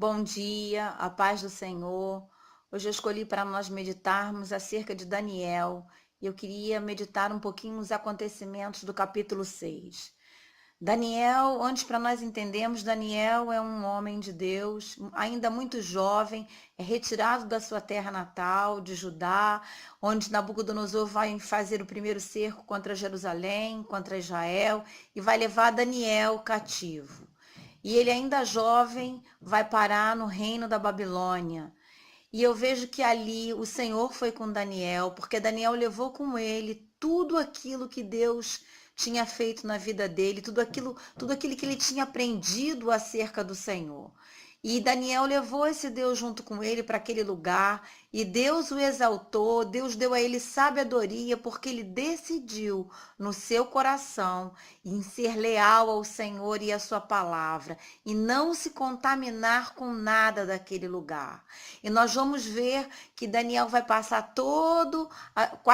Bom dia, a paz do Senhor. Hoje eu escolhi para nós meditarmos acerca de Daniel e eu queria meditar um pouquinho nos acontecimentos do capítulo 6. Daniel, antes para nós entendermos, Daniel é um homem de Deus, ainda muito jovem, é retirado da sua terra natal, de Judá, onde Nabucodonosor vai fazer o primeiro cerco contra Jerusalém, contra Israel, e vai levar Daniel cativo. E ele ainda jovem vai parar no reino da Babilônia. E eu vejo que ali o Senhor foi com Daniel, porque Daniel levou com ele tudo aquilo que Deus tinha feito na vida dele, tudo aquilo que ele tinha aprendido acerca do Senhor. E Daniel levou esse Deus junto com ele para aquele lugar, e Deus o exaltou, Deus deu a ele sabedoria, porque ele decidiu no seu coração em ser leal ao Senhor e à sua palavra, e não se contaminar com nada daquele lugar. E nós vamos ver que Daniel vai passar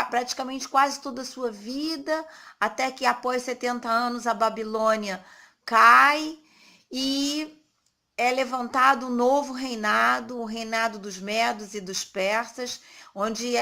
praticamente quase toda a sua vida, até que após 70 anos a Babilônia cai e é levantado um novo reinado, o reinado dos Medos e dos Persas, onde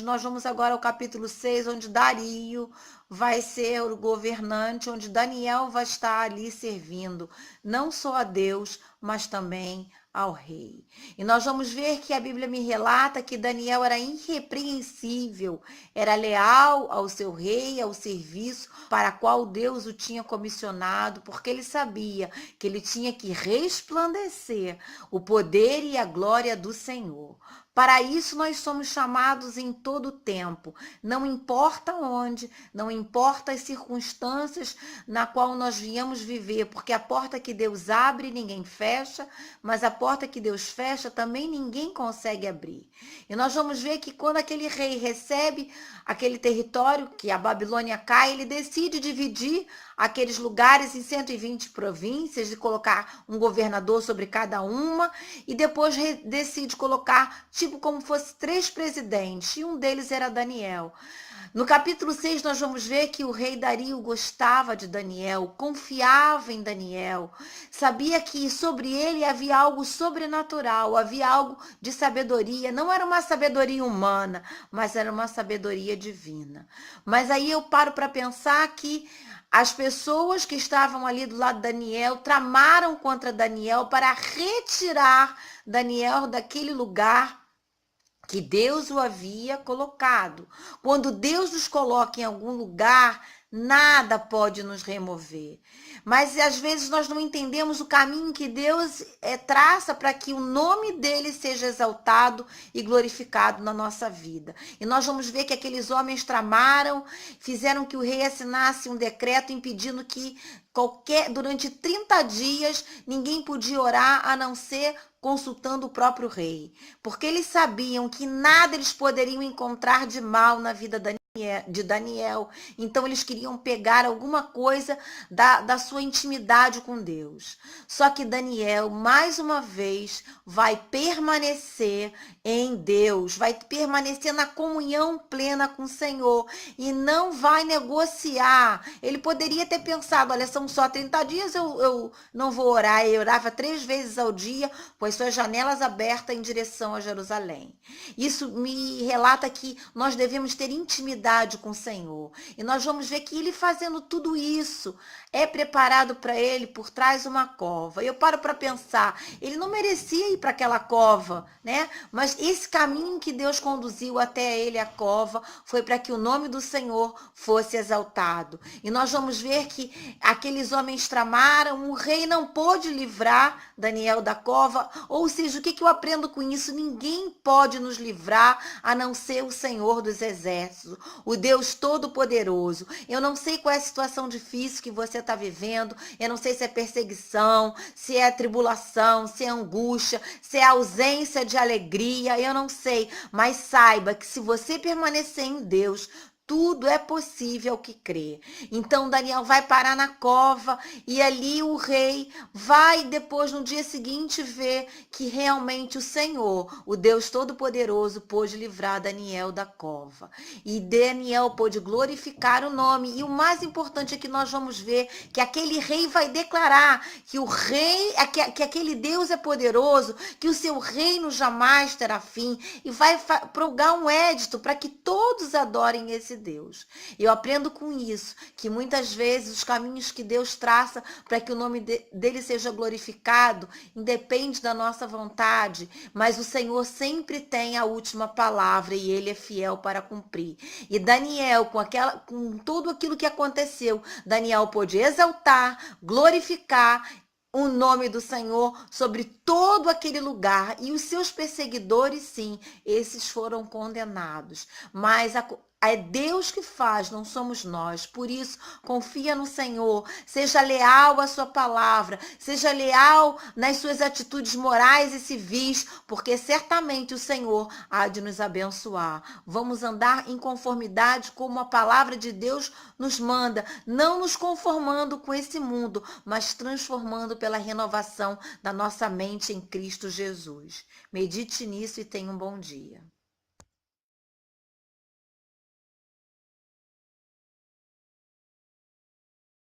nós vamos agora ao capítulo 6, onde Dario vai ser o governante, onde Daniel vai estar ali servindo, não só a Deus, mas também ao rei. E nós vamos ver que a Bíblia me relata que Daniel era irrepreensível, era leal ao seu rei, ao serviço para qual Deus o tinha comissionado, porque ele sabia que ele tinha que resplandecer o poder e a glória do Senhor. Para isso nós somos chamados em todo o tempo, não importa onde, não importa as circunstâncias na qual nós viemos viver, porque a porta que Deus abre ninguém fecha, mas a porta que Deus fecha também ninguém consegue abrir. E nós vamos ver que quando aquele rei recebe aquele território, que a Babilônia cai, ele decide dividir aqueles lugares em 120 províncias e colocar um governador sobre cada uma, e depois decide colocar tipo como fosse 3 presidentes, e um deles era Daniel. No capítulo 6 nós vamos ver que o rei Dario gostava de Daniel, confiava em Daniel, sabia que sobre ele havia algo sobrenatural, havia algo de sabedoria, não era uma sabedoria humana, mas era uma sabedoria divina. Mas aí eu paro para pensar que as pessoas que estavam ali do lado de Daniel tramaram contra Daniel para retirar Daniel daquele lugar que Deus o havia colocado. Quando Deus nos coloca em algum lugar, nada pode nos remover. Mas às vezes nós não entendemos o caminho que Deus traça para que o nome dele seja exaltado e glorificado na nossa vida. E nós vamos ver que aqueles homens tramaram, fizeram que o rei assinasse um decreto impedindo que durante 30 dias ninguém podia orar a não ser consultando o próprio rei, porque eles sabiam que nada eles poderiam encontrar de mal na vida de Daniel, então eles queriam pegar alguma coisa da sua intimidade com Deus. Só que Daniel, mais uma vez, vai permanecer em Deus, vai permanecer na comunhão plena com o Senhor e não vai negociar. Ele poderia ter pensado, olha, são só 30 dias, eu não vou orar. Eu orava 3 vezes ao dia, pois suas janelas abertas em direção a Jerusalém. Isso me relata que nós devemos ter intimidade com o Senhor. E nós vamos ver que ele fazendo tudo isso é preparado para ele por trás uma cova. Eu paro para pensar, ele não merecia ir para aquela cova, né? Mas esse caminho que Deus conduziu até ele, a cova, foi para que o nome do Senhor fosse exaltado. E nós vamos ver que aqueles homens tramaram, o rei não pôde livrar Daniel da cova. Ou seja, o que eu aprendo com isso? Ninguém pode nos livrar a não ser o Senhor dos Exércitos, o Deus Todo-Poderoso. Eu não sei qual é a situação difícil que você está vivendo, eu não sei se é perseguição, se é tribulação, se é angústia, se é ausência de alegria, eu não sei, mas saiba que se você permanecer em Deus, Tudo é possível ao que crê. Então Daniel vai parar na cova e ali o rei vai depois no dia seguinte ver que realmente o Senhor, o Deus Todo-Poderoso, pôde livrar Daniel da cova. E Daniel pôde glorificar o nome. E o mais importante é que nós vamos ver que aquele rei vai declarar que o rei, que aquele Deus é poderoso, que o seu reino jamais terá fim e vai promulgar um édito para que todos adorem esse Deus. Eu aprendo com isso, que muitas vezes os caminhos que Deus traça para que o nome dele seja glorificado, independe da nossa vontade, mas o Senhor sempre tem a última palavra e ele é fiel para cumprir. E Daniel, com tudo aquilo que aconteceu, Daniel pôde exaltar, glorificar o nome do Senhor sobre todo aquele lugar, e os seus perseguidores, sim, esses foram condenados. Mas é Deus que faz, não somos nós. Por isso, confia no Senhor, seja leal à sua palavra, seja leal nas suas atitudes morais e civis, porque certamente o Senhor há de nos abençoar. Vamos andar em conformidade como a palavra de Deus nos manda, não nos conformando com esse mundo, mas transformando pela renovação da nossa mente em Cristo Jesus. Medite nisso e tenha um bom dia.